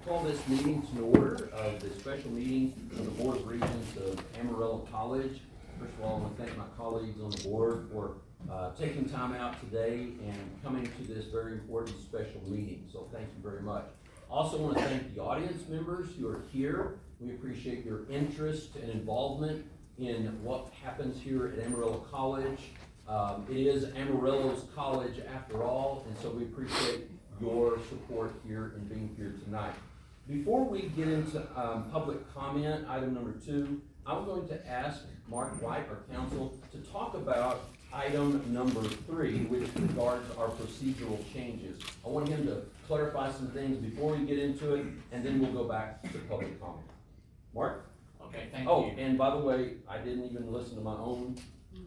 Call this meeting to order of the special meeting of the Board of Regents of Amarillo College. First of all, I want to thank my colleagues on the board for taking time out today and coming to this very important special meeting. So thank you very much. Also want to thank the audience members who are here. We appreciate your interest and involvement in what happens here at Amarillo College. It is Amarillo's college after all, and so we appreciate your support here and being here tonight. Before we get into public comment, item number 2, I'm going to ask Mark White, our counsel, to talk about item number 3, which regards our procedural changes. I want him to clarify some things before we get into it, and then we'll go back to public comment. Mark? Okay, thank you. Oh, and by the way, I didn't even listen to my own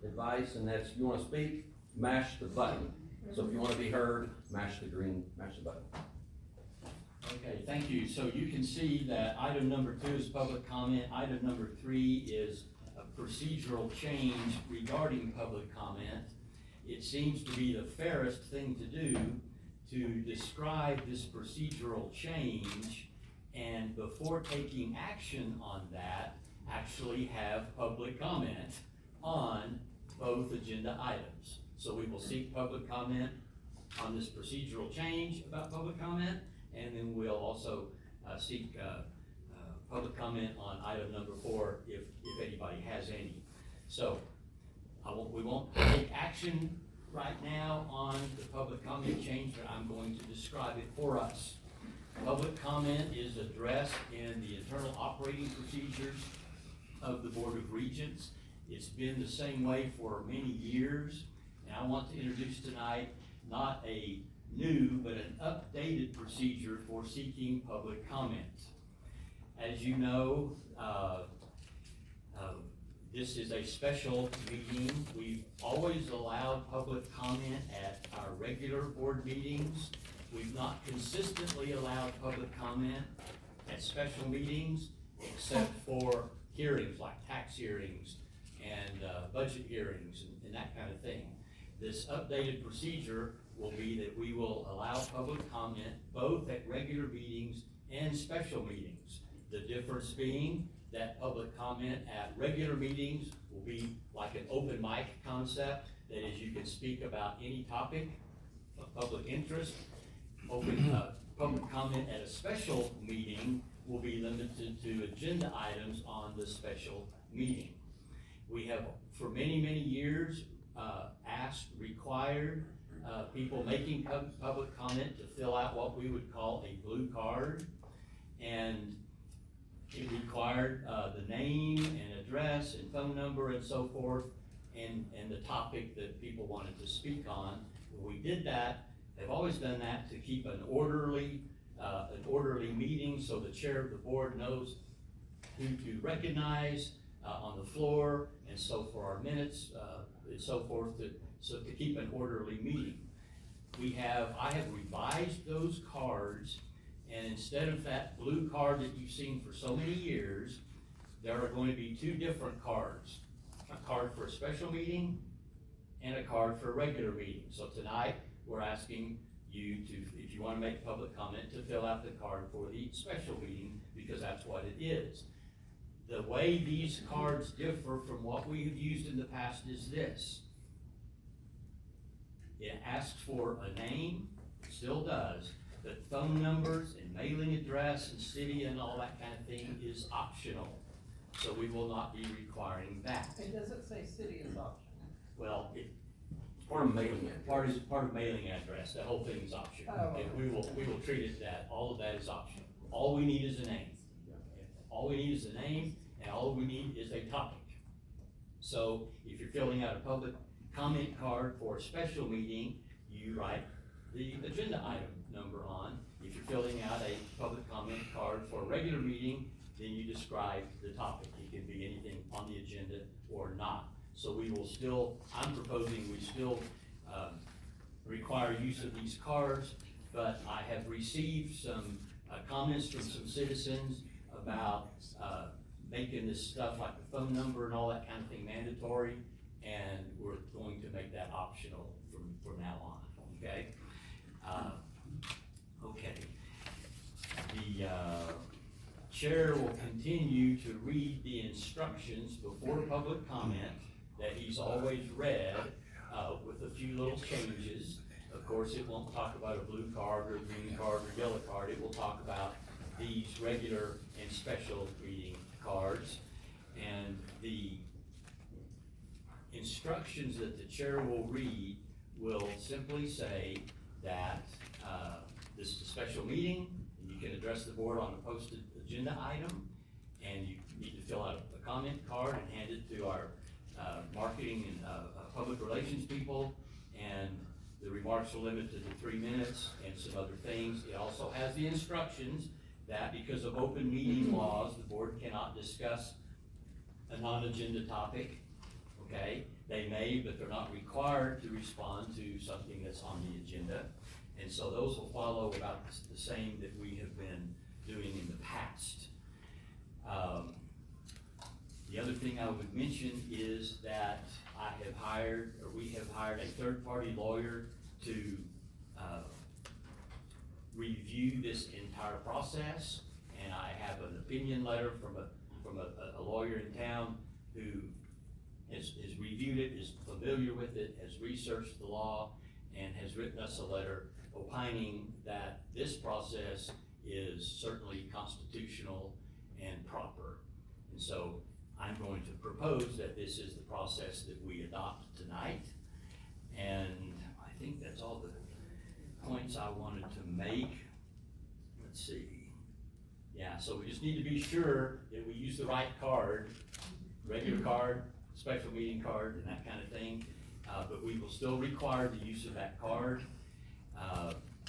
advice, and that's, if you want to speak, mash the button. So if you want to be heard, mash the button. Okay, thank you. So you can see that item number 2 is public comment. Item number 3 is a procedural change regarding public comment. It seems to be the fairest thing to do to describe this procedural change, and before taking action on that, actually have public comment on both agenda items. So we will seek public comment on this procedural change about public comment, and then we'll also seek public comment on item number 4 if anybody has any. So we won't take action right now on the public comment change, but I'm going to describe it for us. Public comment is addressed in the internal operating procedures of the Board of Regents. It's been the same way for many years, and I want to introduce tonight not a new but an updated procedure for seeking public comment. As you know, this is a special meeting. We've always allowed public comment at our regular board meetings. We've not consistently allowed public comment at special meetings, except for hearings like tax hearings and budget hearings and that kind of thing. This updated procedure will be that we will allow public comment both at regular meetings and special meetings. The difference being that public comment at regular meetings will be like an open mic concept, that is, you can speak about any topic of public interest. Public comment at a special meeting will be limited to agenda items on the special meeting. We have, for many, many years, required people making public comment to fill out what we would call a blue card, and it required the name and address and phone number and so forth, and the topic that people wanted to speak on. When we did that, they've always done that to keep an orderly meeting, so the chair of the board knows who to recognize on the floor, and so for our minutes and so forth, to keep an orderly meeting. I have revised those cards, and instead of that blue card that you've seen for so many years, there are going to be 2 different cards. A card for a special meeting and a card for a regular meeting. So tonight, we're asking you to, if you want to make public comment, to fill out the card for the special meeting, because that's what it is. The way these cards differ from what we have used in the past is this. It asks for a name, still does, but phone numbers and mailing address and city and all that kind of thing is optional. So we will not be requiring that. It doesn't say city is optional. Well, Part of mailing it. part of mailing address. The whole thing is optional. Oh. Okay, we will treat it that all of that is optional. All we need is a name. All we need is a name, and all we need is a topic. So if you're filling out a public comment card for a special meeting, you write the agenda item number on. If you're filling out a public comment card for a regular meeting, then you describe the topic. It can be anything on the agenda or not. So we will still, I'm proposing we still require use of these cards, but I have received some comments from some citizens about making this stuff like the phone number and all that kind of thing mandatory, and we're going to make that optional from now on, okay? Okay. The chair will continue to read the instructions before public comment that he's always read, with a few little changes. Of course, it won't talk about a blue card or a green card or yellow card. It will talk about these regular and special reading cards. And the instructions that the chair will read will simply say that, this is a special meeting, and you can address the board on a posted agenda item, and you need to fill out a comment card and hand it to our marketing and public relations people, and the remarks are limited to 3 minutes and some other things. It also has the instructions that because of open meeting laws, the board cannot discuss a non-agenda topic, okay? They may, but they're not required to respond to something that's on the agenda. And so those will follow about the same that we have been doing in the past. The other thing I would mention is that we have hired a third-party lawyer to review this entire process, and I have an opinion letter from a lawyer in town who has reviewed it, is familiar with it, has researched the law, and has written us a letter opining that this process is certainly constitutional and proper. And so I'm going to propose that this is the process that we adopt tonight. And I think that's all the points I wanted to make. Let's see. Yeah, so we just need to be sure that we use the right card, regular card, special meeting card, and that kind of thing. But we will still require the use of that card.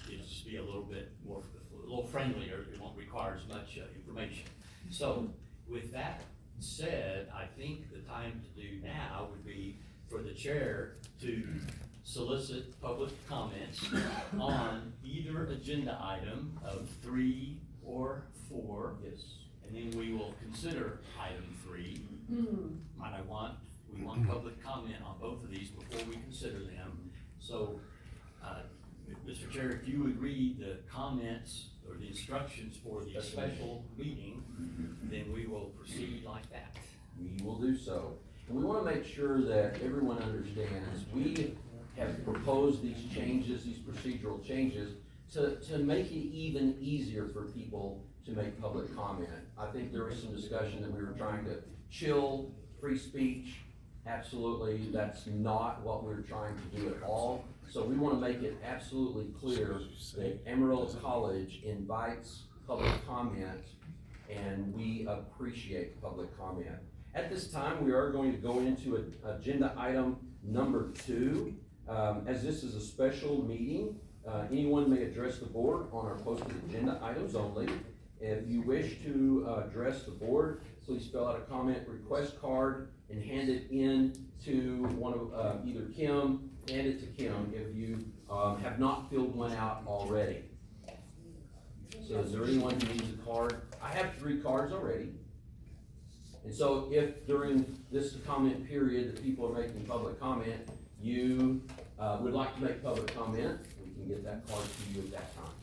It'll just be a little friendlier. It won't require as much information. So with that said, I think the time to do now would be for the chair to solicit public comments on either agenda item of 3 or 4. Yes. And then we will consider item 3. And we want public comment on both of these before we consider them. So, Mr. Chair, if you would read the comments or the instructions for the special meeting, then we will proceed like that. We will do so. And we want to make sure that everyone understands, we have proposed these changes, these procedural changes, to make it even easier for people to make public comment. I think there was some discussion that we were trying to chill free speech. Absolutely, that's not what we're trying to do at all. So we want to make it absolutely clear that Amarillo College invites public comment, and we appreciate public comment. At this time, we are going to go into agenda item number 2. As this is a special meeting, anyone may address the board on our posted agenda items only. If you wish to address the board, please fill out a comment request card and hand it in to one of either Kim, hand it to Kim if you have not filled one out already. So is there anyone who needs a card? I have 3 cards already. And so if during this comment period that people are making public comment, you would like to make public comment, we can get that card to you at that time.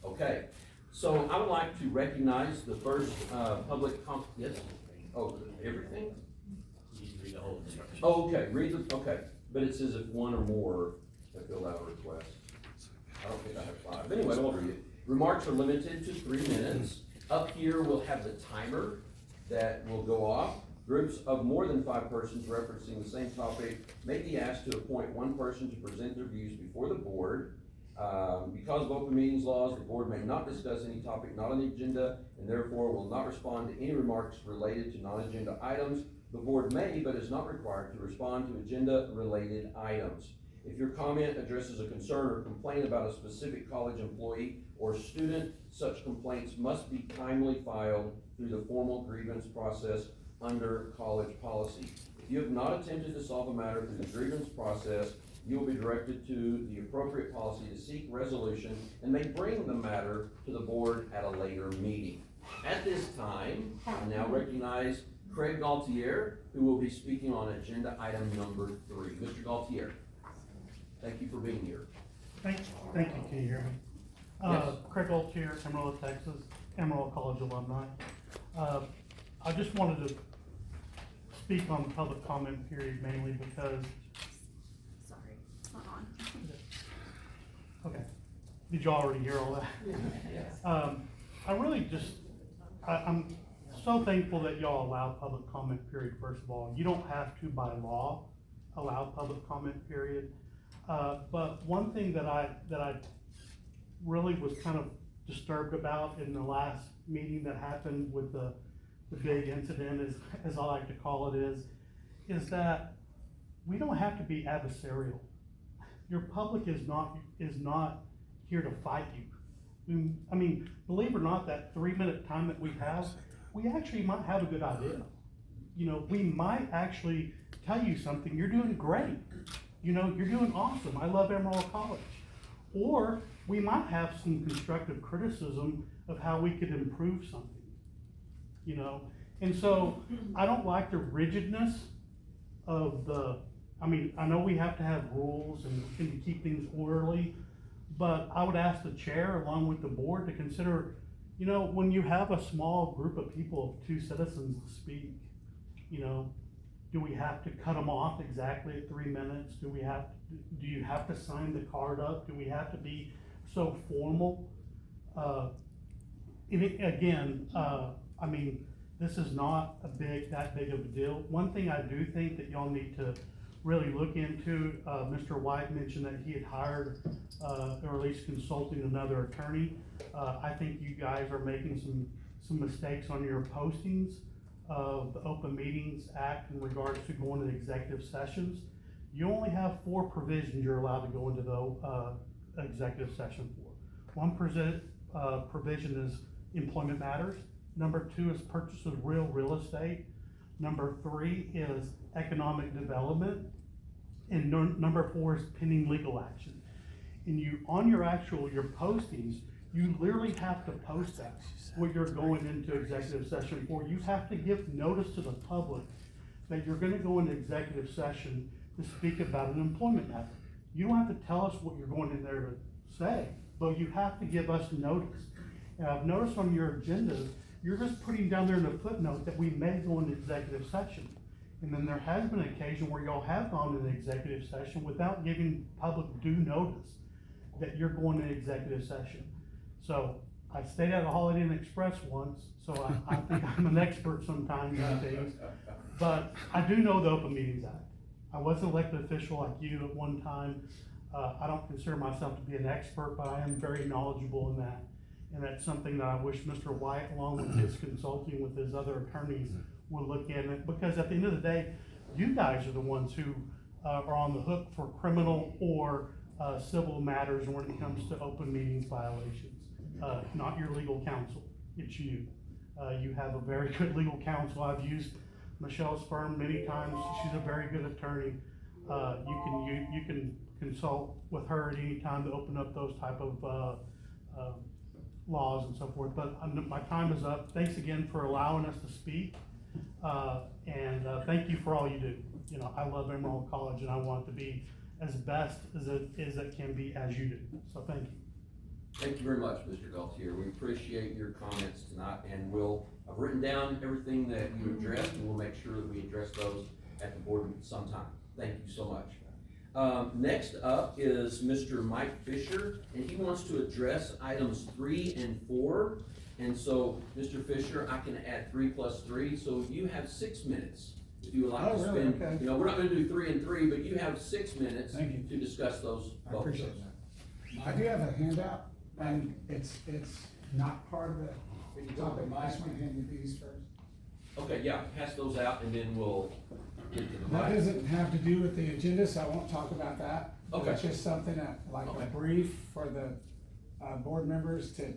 Okay, so I would like to recognize the first public yes? Oh, everything? You need to read the whole instruction. Oh, okay, okay, but it says if one or more have filled out a request. I don't think I have 5. Anyway, I'll read it. Remarks are limited to 3 minutes. Up here, we'll have the timer that will go off. Groups of more than 5 persons referencing the same topic may be asked to appoint one person to present their views before the board. Because of open meetings laws, the board may not discuss any topic not on the agenda, and therefore will not respond to any remarks related to non-agenda items. The board may, but is not required to respond to agenda-related items. If your comment addresses a concern or complaint about a specific college employee or student, such complaints must be timely filed through the formal grievance process under college policy. If you have not attempted to solve a matter through the grievance process, you will be directed to the appropriate policy to seek resolution and may bring the matter to the board at a later meeting. At this time, I now recognize Craig Gaultier, who will be speaking on agenda item number 3. Mr. Gaultier, thank you for being here. Thank you, can you hear me? Yes. Craig Gaultier, Amarillo, Texas, Amarillo College alumni. I just wanted to speak on the public comment period mainly because, Sorry, it's not on. okay, did you already hear all that? I really just, I'm so thankful that y'all allow public comment period, first of all. You don't have to by law allow public comment period. But one thing that I really was kind of disturbed about in the last meeting that happened with the big incident, as I like to call it, is that we don't have to be adversarial. Your public is not here to fight you. I mean, believe it or not, that 3-minute time that we have, we actually might have a good idea. You know, we might actually tell you something, you're doing great. You know, you're doing awesome. I love Emerald College. Or we might have some constructive criticism of how we could improve something. You know, and so I don't like the rigidness of I mean, I know we have to have rules and to keep things orderly, but I would ask the chair along with the board to consider, you know, when you have a small group of people, of 2 citizens to speak, you know, do we have to cut them off exactly at 3 minutes? Do you have to sign the card up? Do we have to be so formal? I mean, this is not that big of a deal. One thing I do think that y'all need to really look into, Mr. White mentioned that he had hired, or at least consulting another attorney. I think you guys are making some mistakes on your postings of the Open Meetings Act in regards to going to executive sessions. You only have 4 provisions you're allowed to go into the executive session for. One provision is employment matters. Number 2 is purchase of real estate. Number 3 is economic development. And number 4 is pending legal action. And on your postings, you literally have to post that, what you're going into executive session for. You have to give notice to the public that you're gonna go into executive session to speak about an employment matter. You don't have to tell us what you're going in there to say, but you have to give us notice. And I've noticed on your agendas, you're just putting down there in a footnote that we may go into executive session. And then there has been an occasion where y'all have gone into executive session without giving public due notice that you're going into executive session. So I stayed at a Holiday Inn Express once, so I think I'm an expert sometimes on things. But I do know the Open Meetings Act. I was an elected official like you at one time. I don't consider myself to be an expert, but I am very knowledgeable in that. And that's something that I wish Mr. White, along with his consulting with his other attorneys, would look at it. Because at the end of the day, you guys are the ones who are on the hook for criminal or civil matters when it comes to open meetings violations. Not your legal counsel, it's you. You have a very good legal counsel. I've used Michelle's firm many times. She's a very good attorney. You can consult with her at any time to open up those type of laws and so forth. But my time is up. Thanks again for allowing us to speak. And thank you for all you do. You know, I love Emerald College and I want it to be as best as it can be as you do. So thank you. Thank you very much, Mr. Galtier. We appreciate your comments tonight, and I've written down everything that you addressed, and we'll make sure that we address those at the board sometime. Thank you so much. Next up is Mr. Mike Fisher, and he wants to address items 3 and 4. And so, Mr. Fisher, I can add 3 plus 3, so you have 6 minutes. If you would like to really? spend, Okay. you know, we're not gonna do 3 and 3, but you have 6 minutes Thank you. to discuss those. I both of appreciate those. that. I do have a handout, and it's not part of the topic. I just want to hand you these first. Okay, yeah, pass those out, and then we'll get to the That mic. doesn't have to do with the agenda, so I won't talk about that. Okay. It's just something that, like Okay. a brief for the, board members to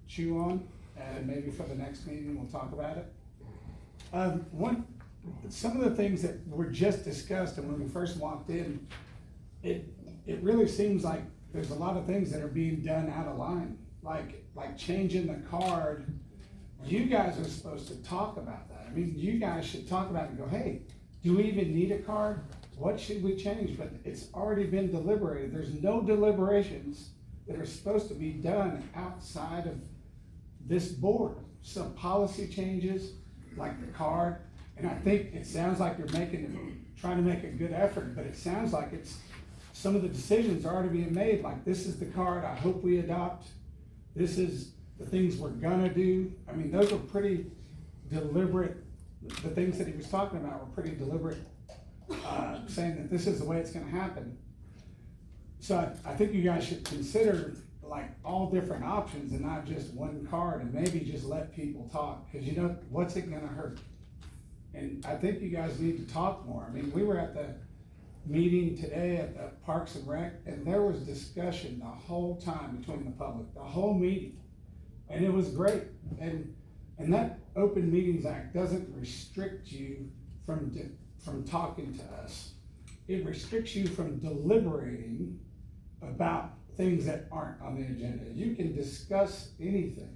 chew on, and maybe for the next meeting, we'll talk about it. Some of the things that were just discussed, and when we first walked in, it really seems like there's a lot of things that are being done out of line, like changing the card. You guys are supposed to talk about that. I mean, you guys should talk about it and go, hey, do we even need a card? What should we change? But it's already been deliberated. There's no deliberations that are supposed to be done outside of this board, some policy changes, like the card. And I think it sounds like you're trying to make a good effort, but it sounds like some of the decisions are already being made, like this is the card I hope we adopt. This is the things we're gonna do. I mean, those are pretty deliberate, the things that he was talking about were pretty deliberate, saying that this is the way it's gonna happen. So I think you guys should consider like all different options and not just one card, and maybe just let people talk, cause you know, what's it gonna hurt? And I think you guys need to talk more. I mean, we were at the meeting today at the Parks and Rec, and there was discussion the whole time between the public, the whole meeting. And it was great. And that Open Meetings Act doesn't restrict you from talking to us. It restricts you from deliberating about things that aren't on the agenda. You can discuss anything.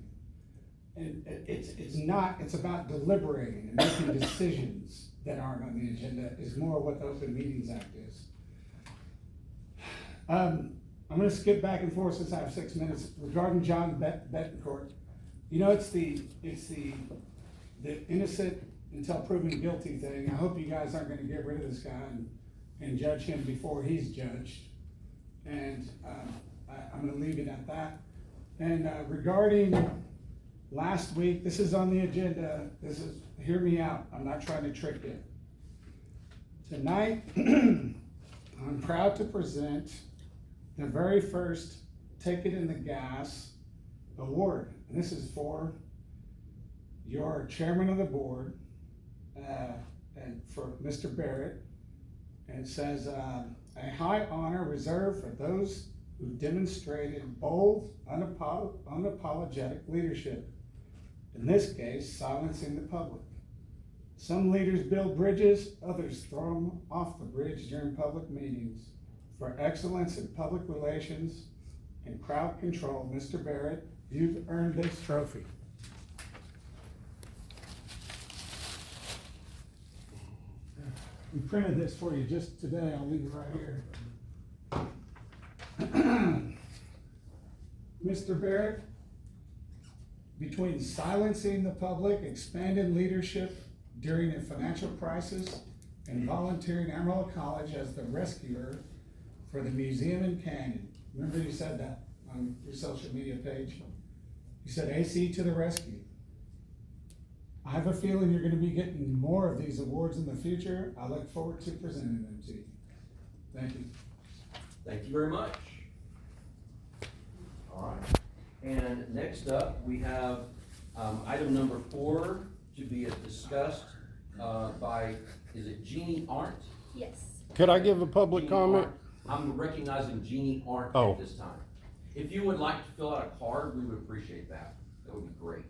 And it's about deliberating and making decisions that aren't on the agenda is more what the Open Meetings Act is. I'm gonna skip back and forth since I have 6 minutes regarding John Bettencourt. You know, it's the innocent until proven guilty thing. I hope you guys aren't gonna get rid of this guy and judge him before he's judged. And I'm gonna leave it at that. And regarding last week, this is on the agenda. Hear me out. I'm not trying to trick you. Tonight, I'm proud to present the very first Take It in the Gas award. And this is for your chairman of the board, and for Mr. Barrett. And it says, a high honor reserved for those who demonstrated bold, unapologetic leadership. In this case, silencing the public. Some leaders build bridges, others throw them off the bridge during public meetings. For excellence in public relations and crowd control, Mr. Barrett, you've earned this trophy. We printed this for you just today. I'll leave it right here. Mr. Barrett, between silencing the public, expanding leadership during a financial crisis, and volunteering Amarillo College as the rescuer for the museum in Canyon. Remember you said that on your social media page? You said AC to the rescue. I have a feeling you're gonna be getting more of these awards in the future. I look forward to presenting them to you. Thank you. Thank you very much. All right. And next up, we have item number 4 to be discussed by, is it Jeannie Arndt? Yes. Could I give a public Jeannie comment? Arndt. I'm recognizing Jeannie Arndt Oh. at this time. If you would like to fill out a card, we would appreciate that. That would be great.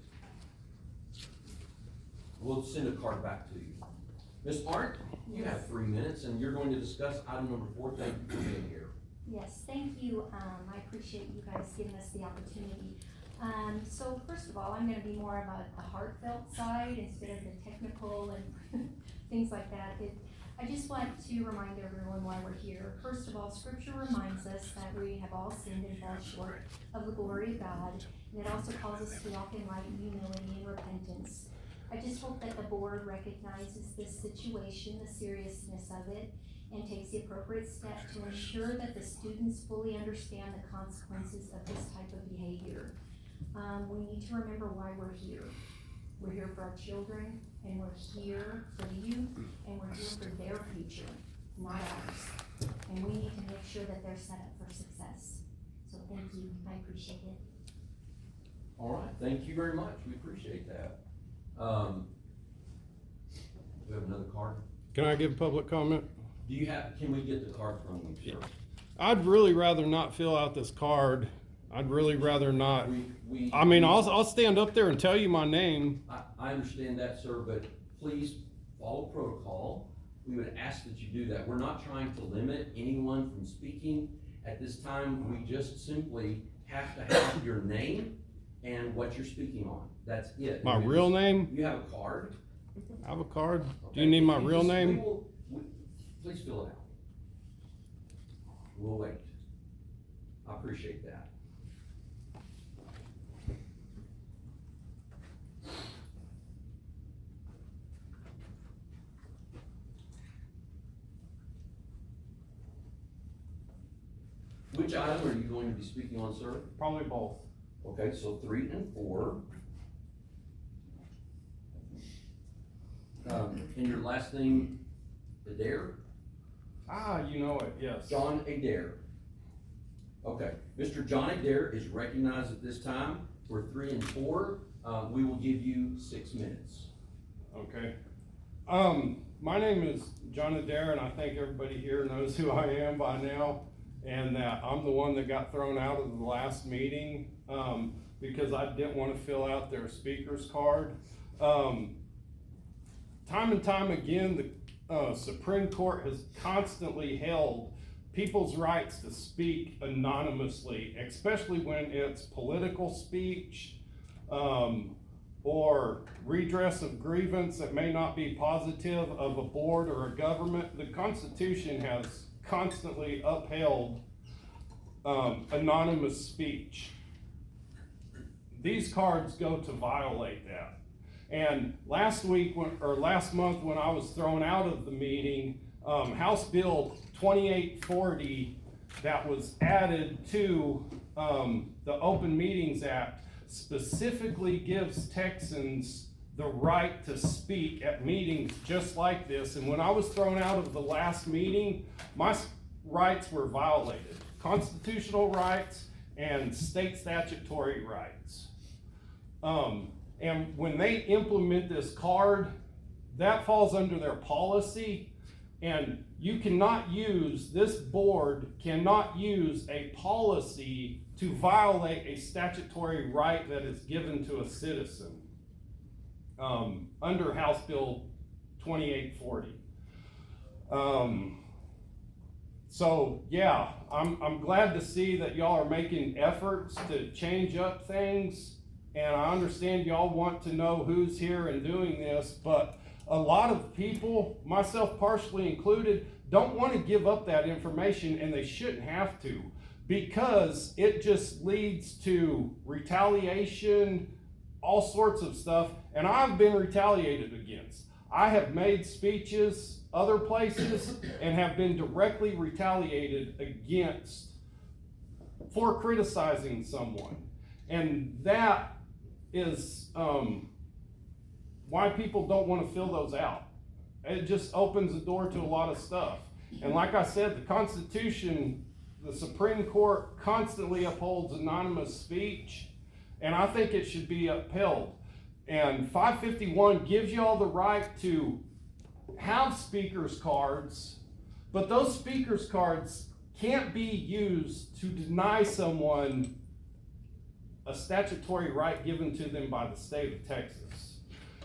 We'll send a card back to you. Ms. Arndt, you have 3 minutes and you're going to discuss item number 4. Thank you for being here. Yes, thank you. I appreciate you guys giving us the opportunity. So first of all, I'm gonna be more of a heartfelt side instead of the technical and things like that. I just want to remind everyone why we're here. First of all, scripture reminds us that we have all sinned and fall short of the glory of God. And it also calls us to walk in light and humility and repentance. I just hope that the board recognizes this situation, the seriousness of it, and takes the appropriate steps to ensure that the students fully understand the consequences of this type of behavior. We need to remember why we're here. We're here for our children, and we're here for the youth, and we're here for their future, not ours. And we need to make sure that they're set up for success. So thank you, I appreciate it. All right, thank you very much. We appreciate that. We have another card. Can I give public comment? Can we get the card from you, sir? I'd really rather not fill out this card. I'd really rather not. I mean, I'll stand up there and tell you my name. I understand that, sir, but please follow protocol. We would ask that you do that. We're not trying to limit anyone from speaking. At this time, we just simply have to have your name and what you're speaking on. That's it. My real name? You have a card? I have a card. Okay. Do you need my If you real just- name? Please fill it out. We'll wait. I appreciate that. Which item are you going to be speaking on, sir? Probably both. Okay, so 3 and 4. And your last name, Adair? Ah, you know it, yes. John Adair. Okay, Mr. John Adair is recognized at this time for 3 and 4. We will give you 6 minutes. Okay. My name is John Adair, and I think everybody here knows who I am by now, and that I'm the one that got thrown out of the last meeting, because I didn't want to fill out their speaker's card. Time and time again, the Supreme Court has constantly held people's rights to speak anonymously, especially when it's political speech, or redress of grievance that may not be positive of a board or a government. The Constitution has constantly upheld anonymous speech. These cards go to violate that. And last month when I was thrown out of the meeting, House Bill 2840 that was added to the Open Meetings Act specifically gives Texans the right to speak at meetings just like this. And when I was thrown out of the last meeting, my rights were violated. Constitutional rights and state statutory rights. And when they implement this card, that falls under their policy, and you cannot use, this board cannot use a policy to violate a statutory right that is given to a citizen, under House Bill 2840. So yeah, I'm glad to see that y'all are making efforts to change up things. And I understand y'all want to know who's here and doing this, but a lot of people, myself partially included, don't want to give up that information, and they shouldn't have to, because it just leads to retaliation, all sorts of stuff, and I've been retaliated against. I have made speeches other places and have been directly retaliated against for criticizing someone. And that is why people don't want to fill those out. It just opens the door to a lot of stuff. And like I said, the Constitution, the Supreme Court constantly upholds anonymous speech, and I think it should be upheld. And 551 gives you all the right to have speakers cards, but those speakers cards can't be used to deny someone a statutory right given to them by the state of Texas.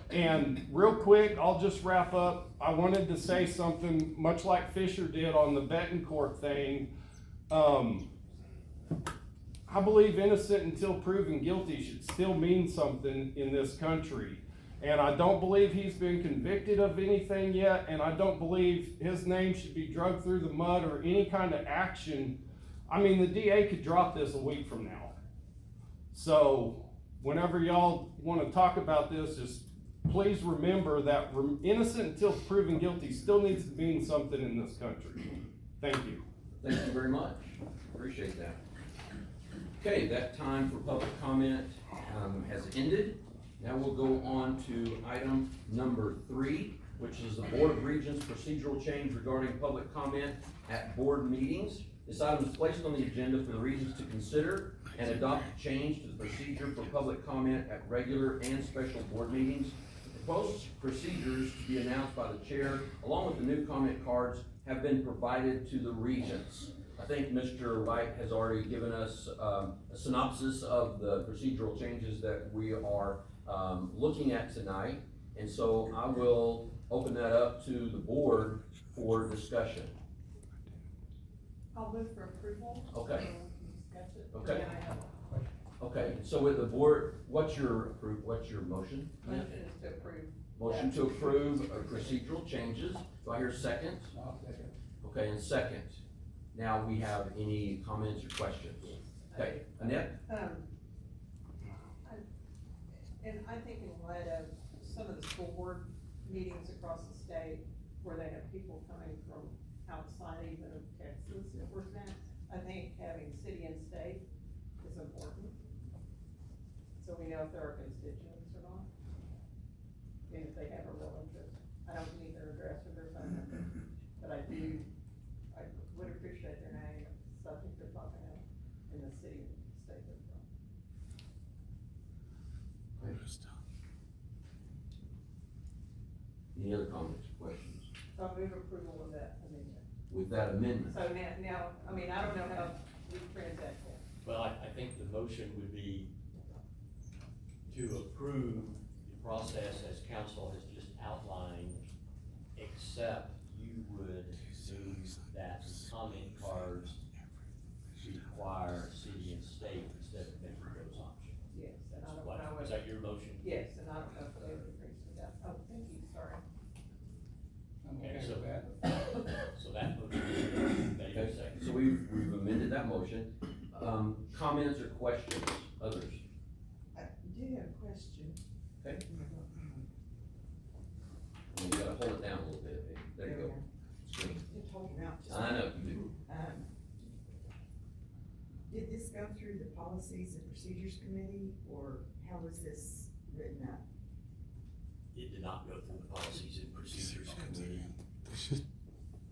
And real quick, I'll just wrap up. I wanted to say something much like Fisher did on the Betancourt thing. I believe innocent until proven guilty should still mean something in this country. And I don't believe he's been convicted of anything yet, and I don't believe his name should be dragged through the mud or any kind of action. I mean, the DA could drop this a week from now. So whenever y'all want to talk about this, just please remember that innocent until proven guilty still needs to mean something in this country. Thank you. Thank you very much. Appreciate that. Okay, that time for public comment has ended. Now we'll go on to item number 3, which is the Board of Regents procedural change regarding public comment at board meetings. This item is placed on the agenda for the Regents to consider and adopt a change to the procedure for public comment at regular and special board meetings. The proposed procedures to be announced by the chair, along with the new comment cards, have been provided to the Regents. I think Mr. White has already given us a synopsis of the procedural changes that we are looking at tonight. And so I will open that up to the board for discussion. I'll move for approval. Okay. And we can discuss it. Okay. And then I have a question. Okay, so with the board, what's your motion? Motion is to approve. Motion to approve procedural changes. Do I hear second? Okay, and second. Now we have any comments or questions? Okay, Annette? And I think in light of some of the school board meetings across the state where they have people coming from outside even of Texas, if we're saying, I think having city and state is important. So we know if there are constituents or not, and if they have a real interest. I don't need their address or their phone number, but I would appreciate their name, subject they're talking about, and the city and state they're from. Any other comments, questions? So I move approval of that amendment. With that amendment, So now, I mean, I don't know how we transact that. Well, I think the motion would be to approve the process as council has just outlined, except you would move that comment cards require city and state instead of making those options. Yes, and I don't know. Is that your motion? Yes, and I don't know if David agrees with that. Oh, thank you, sorry. I'm Okay, okay so- with that. So that motion is made okay, second. so we've amended that motion. Comments or questions, others? I do have a question. Okay. You gotta hold it down a little bit, there you go. Screen. You're talking about just. I know, you do. Did this go through the Policies and Procedures Committee, or how was this written up? It did not go through the policies and procedures committee.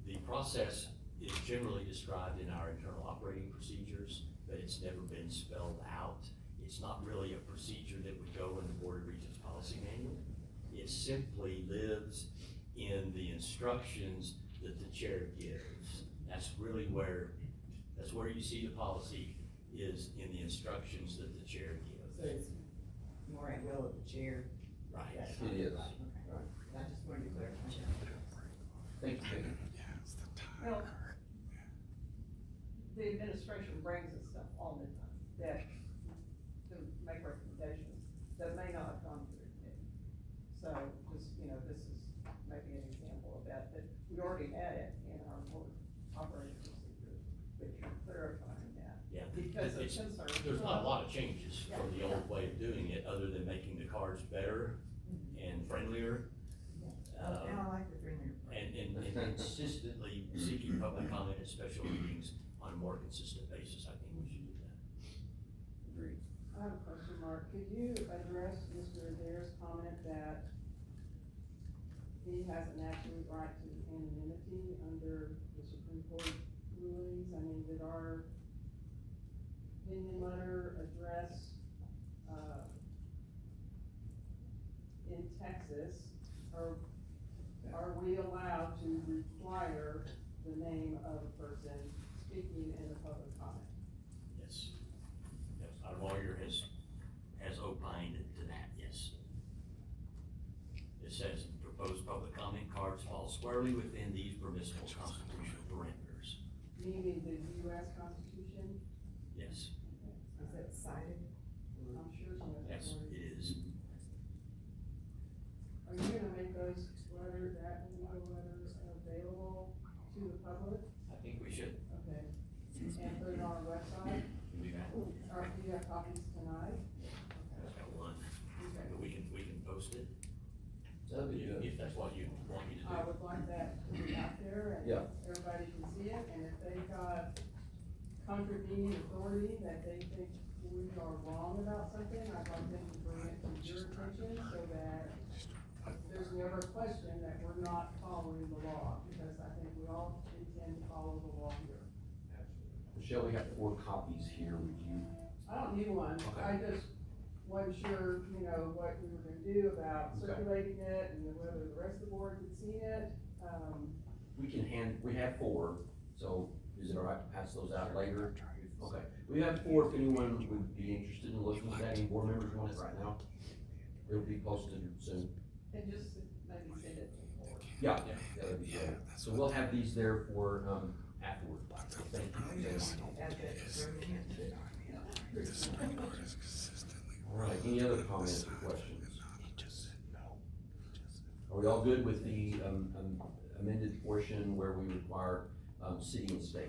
The process is generally described in our internal operating procedures, but it's never been spelled out. It's not really a procedure that would go in the Board of Regents policy manual. It simply lives in the instructions that the chair gives. That's really where you see the policy, is in the instructions that the chair gives. So it's more at will of the chair? Right. It is. Okay. I just wanted to clarify that. Thank you, David. Well, the administration brings us stuff all the time that, to make recommendations that may not have gone through the committee. So just, this is maybe an example of that, but we already had it in our board operating procedures, but you're clarifying that. Yeah, Because of it's- concern. There's not a lot of changes from the old way of doing it, other than making the cards better and friendlier. And I like the friendlier. And consistently seeking public comment at special meetings on a more consistent basis. I think we should do that. Agreed. I have a question, Mark. Could you address Mr. Adair's comment that he has an absolute right to anonymity under the Supreme Court rulings? I mean, did our opinion letter address, in Texas, or are we allowed to require the name of a person speaking in the public comment? Yes. Yes, our lawyer has opined to that, yes. It says proposed public comment cards fall squarely within these permissible constitutional parameters. Meaning the US Constitution? Yes, Is that cited? I'm sure some of yes, that. it is. Are you gonna make those letters, that legal letters available to the public? I think we should Okay. And put it on our website? do that. Or do you have copies tonight? I've got one, Okay. but we can post it That'd be good. if that's what you want me to I do. would like that to be out there and Yeah. everybody can see it, and if they've got contravening authority that they think we are wrong about something, I'd like them to bring it to your attention so that there's never a question that we're not following the law, because I think we all intend to follow the law here. Michelle, we have 4 copies here, would you? I don't need one, Okay. I just wasn't sure, what we were gonna do about Okay. circulating it, and whether the rest of the board had seen it. We have 4, so is it all right to pass those out later? Okay, we have 4, if anyone would be interested in looking at that, any board members want it right now? It'll be posted soon. And just maybe send it to the board. Yeah, that'd be great. So we'll have these there for, afterward. Thank you. Add that to their hand. All right, any other comments or questions? Are we all good with the, amended portion where we require, city and state?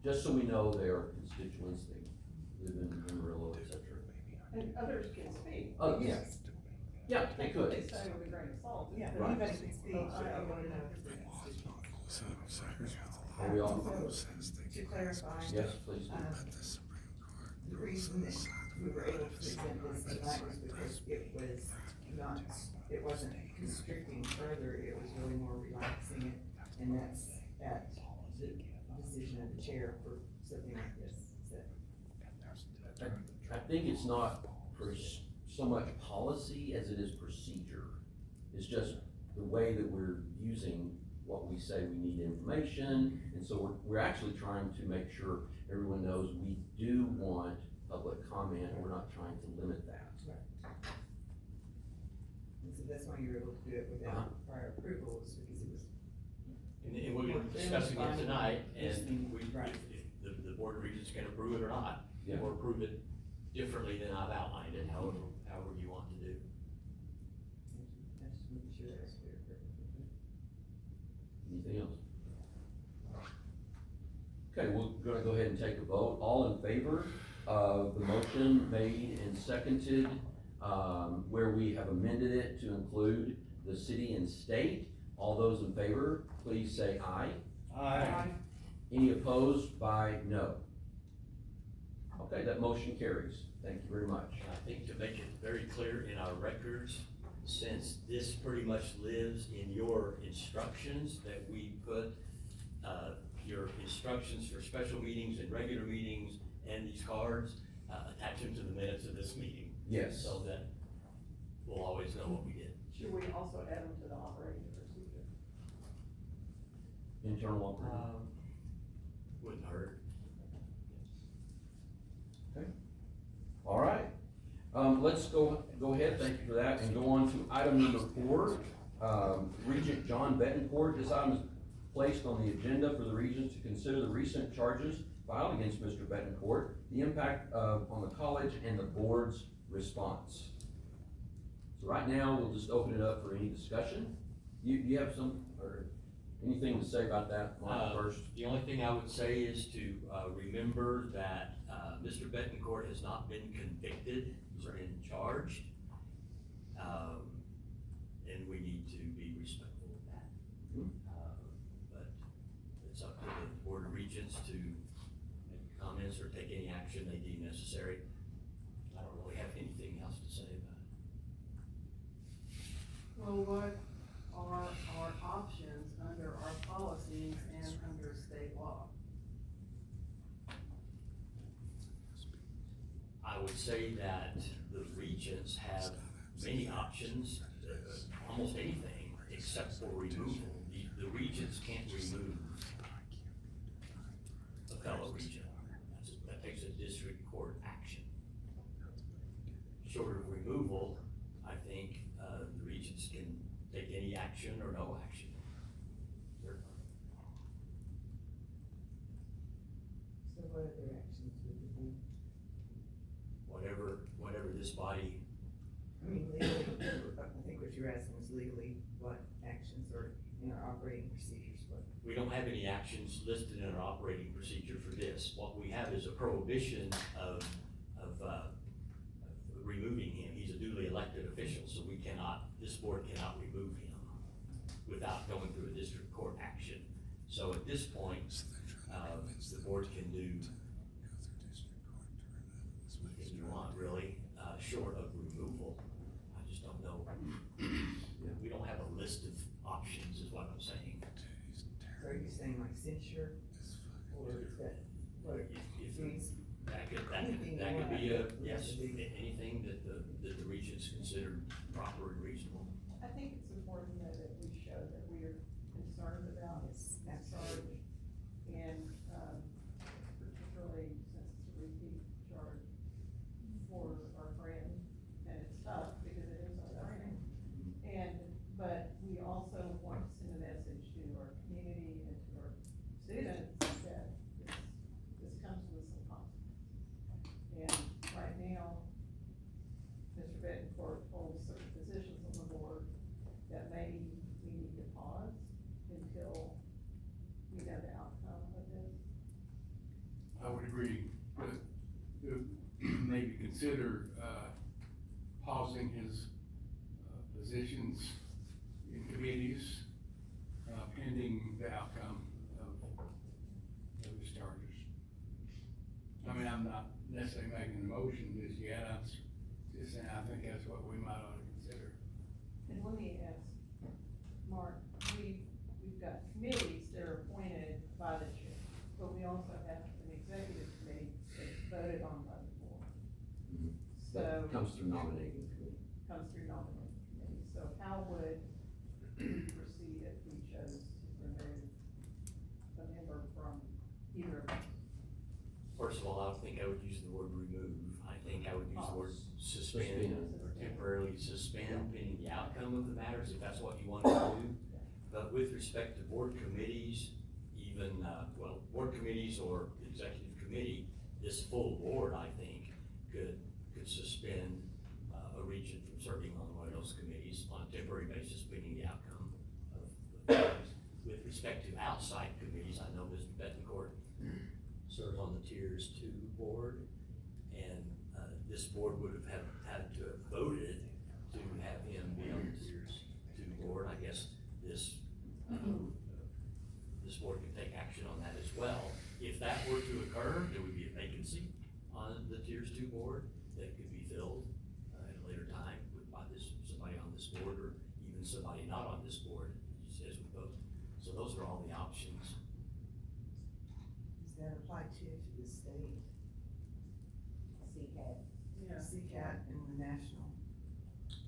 Just so we know they are constituents, they live in Amarillo, et cetera. And others can speak. Oh, yeah. Yeah, they could. They say with a grain of salt. Yeah, Right. anybody can speak, so I want to know. Are we all? to clarify. Yes, please do. The reason that we were able to present this tonight was because it wasn't constricting further, it was really more relaxing it, and that's at the decision of the chair for something like this, so. I think it's not so much policy as it is procedure. It's just the way that we're using what we say we need information, and so we're actually trying to make sure everyone knows we do want public comment, and we're not trying to limit that. And so that's why you were able to do it without prior approval, is because it was. And we're discussing it tonight, and Listening, we, right. if the board of regents can approve it or not, Yeah. or approve it differently than I've outlined it, however you want to do. I just making sure that was clear for everyone. Anything else? Okay, we're gonna go ahead and take a vote. All in favor of the motion made and seconded, where we have amended it to include the city and state? All those in favor, please say aye. Aye. Any opposed by no? Okay, that motion carries. Thank you very much. And I think to make it very clear in our records, since this pretty much lives in your instructions, that we put, your instructions for special meetings and regular meetings and these cards, attach them to the minutes of this meeting. Yes. So that we'll always know what we did. Should we also add them to the operating procedure? Internal operating. Wouldn't hurt. All right. Let's go ahead, thank you for that, and go on to item number 4. Regent John Bettencourt, this item is placed on the agenda for the Regents to consider the recent charges filed against Mr. Bettencourt, the impact on the college, and the board's response. So right now, we'll just open it up for any discussion. You have some, or anything to say about that, Mark, first? The only thing I would say is to, remember that, Mr. Bettencourt has not been convicted, he's been charged. And we need to be respectful of that. But it's up to the Board of Regents to make comments or take any action they deem necessary. I don't really have anything else to say about it. Well, what are our options under our policies and under state law? I would say that the regents have many options, almost anything, except for removal. The regents can't remove a fellow regent. That takes a district court action. Short of removal, I think, the regents can take any action or no action. So what other actions would you think? Whatever this body, I mean, legally, I think what you're asking was legally, what actions are in our operating procedures, what? we don't have any actions listed in our operating procedure for this. What we have is a prohibition of removing him. He's a duly elected official, so this board cannot remove him without going through a district court action. So at this point, the board can do if you want, really, short of removal. I just don't know. We don't have a list of options, is what I'm saying. So are you saying like censure? Or is that, what, If means, that could Anything be you want. yes, anything that the regents consider proper and reasonable. I think it's important that we show that we are concerned about his charge, and, particularly since it's a repeat charge for our friend, and it's tough because it is our friend. But we also want to send a message to our community and to our students that this comes with some consequences. And right now, Mr. Bettencourt holds certain positions on the board that maybe we need to pause until we know the outcome of this. I would agree, but to maybe consider, pausing his, positions in committees, pending the outcome of his charges. I'm not necessarily making the motion just yet, I'm just saying, I think that's what we might ought to consider. And let me ask, Mark, we've got committees that are appointed by the chair, but we also have an executive committee that's voted on by the board. So, That comes through nominating committee. comes through nominating committee, so how would we proceed if we chose to remove a member from either of them? First of all, I don't think I would use the word remove. I think I would use the word suspend Suspend. or temporarily suspend pending the outcome of the matters, if that's what you want to do. But with respect to board committees, even, board committees or executive committee, this full board, I think, could suspend a regent from serving on one of those committees on a temporary basis pending the outcome of the matters. With respect to outside committees, I know Mr. Betancourt serves on the Tiers 2 board, and this board would have had to have voted to have him be on the Tiers 2 board. I guess this board can take action on that as well. If that were to occur, there would be a vacancy on the Tiers 2 board that could be filled at a later time by somebody on this board, or even somebody not on this board, as we vote. So those are all the options. Does that apply to the state, CCAT. Yeah. CCAT and the national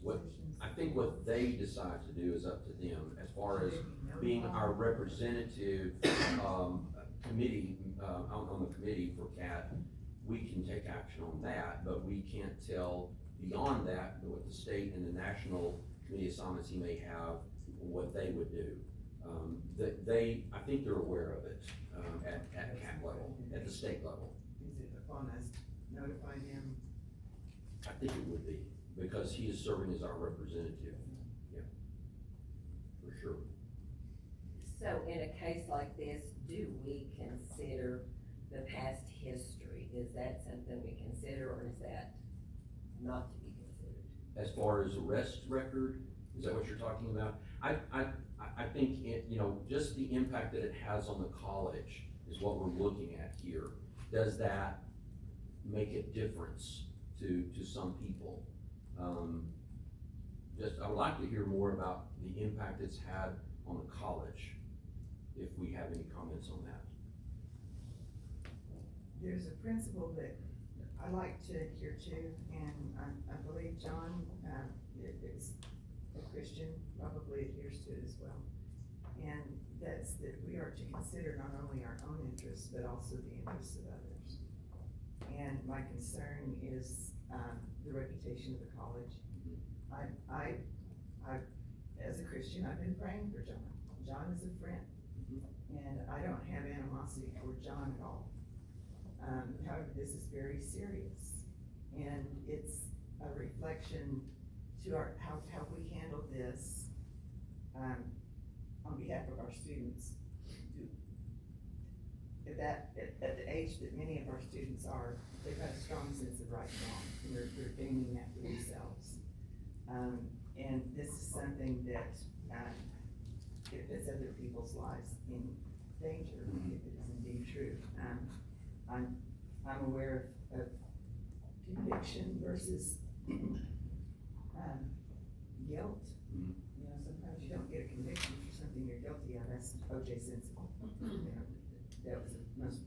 What, positions? I think what they decide to do is up to them, as far as being our representative, committee, on the committee for CAT. We can take action on that, but we can't tell beyond that what the state and the national committee assignments he may have, what they would do. I think they're aware of it, at CAT level, at the state level. Is it upon us notifying them? I think it would be, because he is serving as our representative, yeah, for sure. So in a case like this, do we consider the past history? Is that something we consider, or is that not to be considered? As far as arrest record, is that what you're talking about? I think it, just the impact that it has on the college is what we're looking at here. Does that make a difference to some people? I would like to hear more about the impact it's had on the college, if we have any comments on that. There's a principle that I like to adhere to, and I believe John, is a Christian, probably adheres to it as well. And that's that we are to consider not only our own interests, but also the interests of others. And my concern is, the reputation of the college. As a Christian, I've been praying for John. John is a friend, and I don't have animosity toward John at all. However, this is very serious, and it's a reflection to how we handle this, on behalf of our students. At the age that many of our students are, they've got a strong sense of right and wrong, and they're gaining that for themselves. And this is something that, it puts other people's lives in danger, if it is indeed true. I'm aware of conviction versus, guilt. Sometimes you don't get a conviction for something you're guilty of. That's O.J. Simpson. That was the most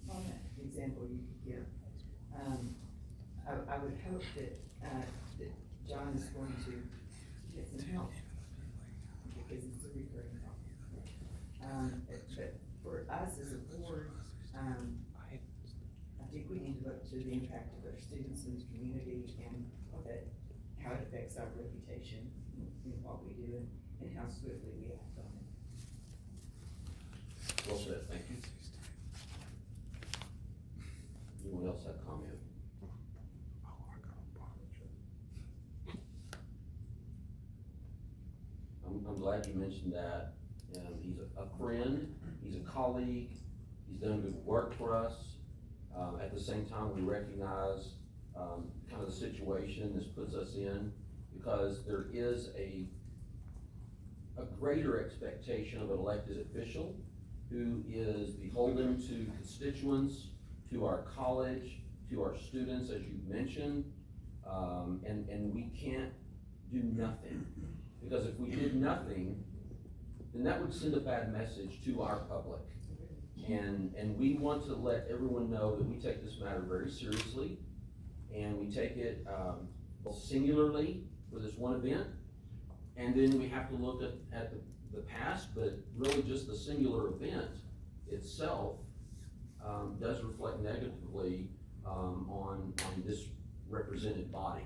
prominent example you could give. I would hope that John is going to get some help, because it's a recurring problem. But for us as a board, I think we need to look to the impact of our students in the community, and how it affects our reputation in what we do, and how swiftly we act on it. Well said, thank you. Anyone else have comment? I'm glad you mentioned that. He's a friend, he's a colleague, he's done good work for us. At the same time, we recognize kind of the situation this puts us in, because there is a greater expectation of an elected official who is beholden to constituents, to our college, to our students, as you mentioned. And we can't do nothing, because if we did nothing, then that would send a bad message to our public. And we want to let everyone know that we take this matter very seriously, and we take it, singularly for this one event. And then we have to look at the past, but really just the singular event itself, does reflect negatively, on this represented body.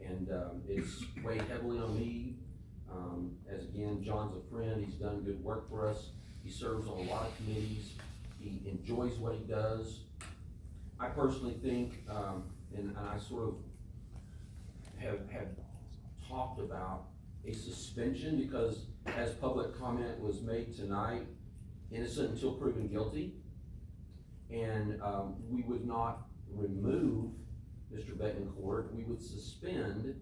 And, it's weighed heavily on me. As again, John's a friend, he's done good work for us. He serves on a lot of committees, he enjoys what he does. I personally think, and I sort of have talked about a suspension, because as public comment was made tonight, innocent until proven guilty. And, we would not remove Mr. Betancourt, we would suspend,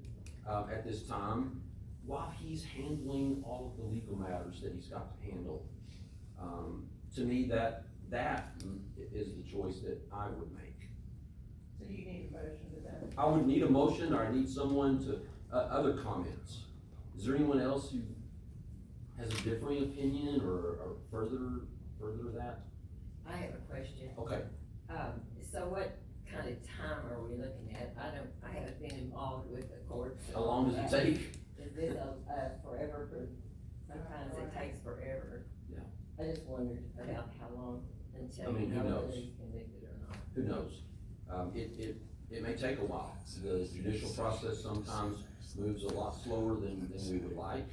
at this time, while he's handling all of the legal matters that he's got to handle. To me, that is the choice that I would make. So you need a motion to that? I would need a motion, or I need someone to, other comments. Is there anyone else who has a differing opinion, or further that? I have a question. Okay, So what kind of time are we looking at? I haven't been involved with the courts. how long does it take? Is this forever? Sometimes it takes forever. Yeah. I just wondered about how long until I mean, you who know knows? whether he's convicted or not. Who knows? It may take a while. The judicial process sometimes moves a lot slower than we would like.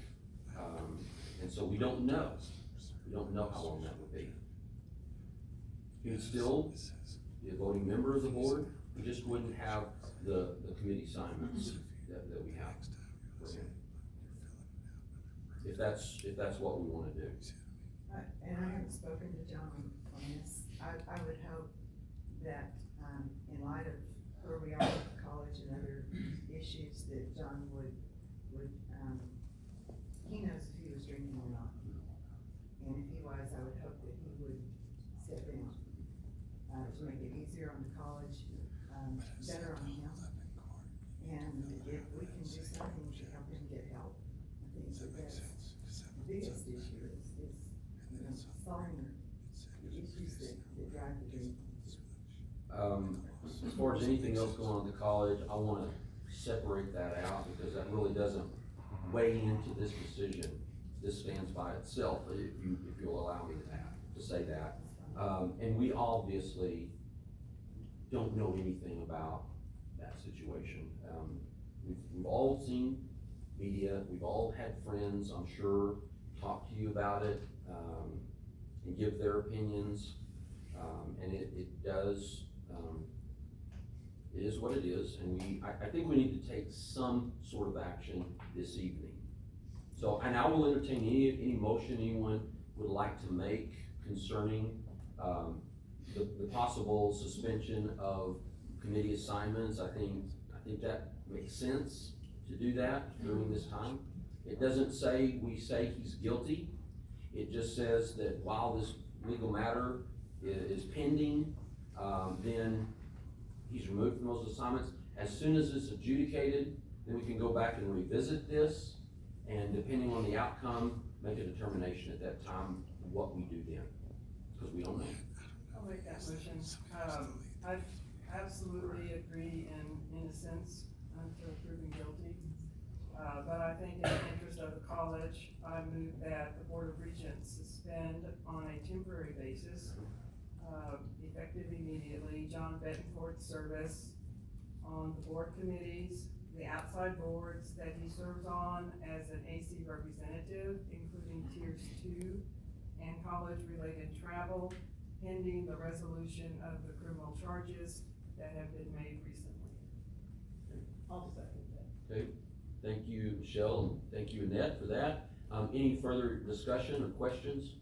And so we don't know. We don't know how long that will be. He would still be a voting member of the board, we just wouldn't have the committee assignments that we have for him. If that's what we wanna do. And I haven't spoken to John on this. I would hope that, in light of where we are with the college and other issues, that John would, he knows if he was drinking or not. And if he was, I would hope that he would step in, to make it easier on the college, better on him. And if we can do something to help him get help, I think that that's the biggest issue is, solving the issues that drive the drink. As far as anything else going on at the college, I wanna separate that out, because that really doesn't weigh into this decision. This stands by itself, if you'll allow me to say that. And we obviously don't know anything about that situation. We've all seen media, we've all had friends, I'm sure, talk to you about it, and give their opinions. And it does, it is what it is, and I think we need to take some sort of action this evening. So, and I will entertain any motion anyone would like to make concerning, the possible suspension of committee assignments. I think that makes sense to do that during this time. It doesn't say he's guilty. It just says that while this legal matter is pending, then he's removed from those assignments. As soon as it's adjudicated, then we can go back and revisit this, and depending on the outcome, make a determination at that time what we do then, because we don't know. I'll make that motion. I absolutely agree in innocence until proven guilty. But I think in the interest of the college, I move that the Board of Regents suspend on a temporary basis, effective immediately, John Betancourt's service on the board committees, the outside boards that he serves on as an AC representative, including tiers 2 and college-related travel, pending the resolution of the criminal charges that have been made recently. I'll second that. Okay, thank you, Michelle, and thank you, Annette, for that. Any further discussion or questions?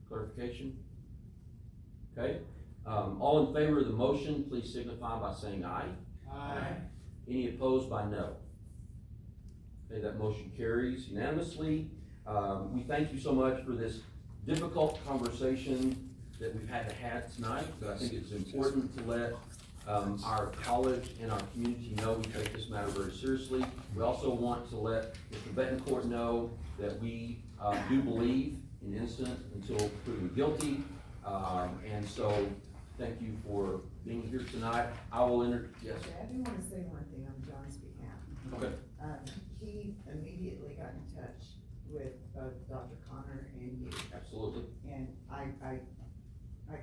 Clarification? Okay, all in favor of the motion, please signify by saying aye. Aye. Any opposed by no? Okay, that motion carries unanimously. We thank you so much for this difficult conversation. that we've had to have tonight, but I think it's important to let our college and our community know we take this matter very seriously. We also want to let Mr. Betancourt know that we do believe in innocent until proven guilty. And so, thank you for being here tonight. I will yes. Okay, I do wanna say one thing on John's behalf. Okay. He immediately got in touch with both Dr. Connor and you, Absolutely, and I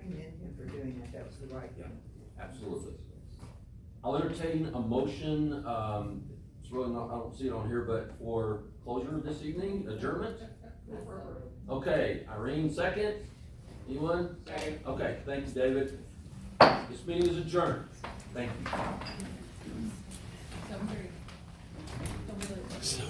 commend him for doing that, that was the right thing. absolutely. I'll entertain a motion, it's really not, I don't see it on here, but for closure this evening, adjournment? Okay, Irene, second? Anyone? Second. Okay, thank you, David. This meeting is adjourned. Thank you. So,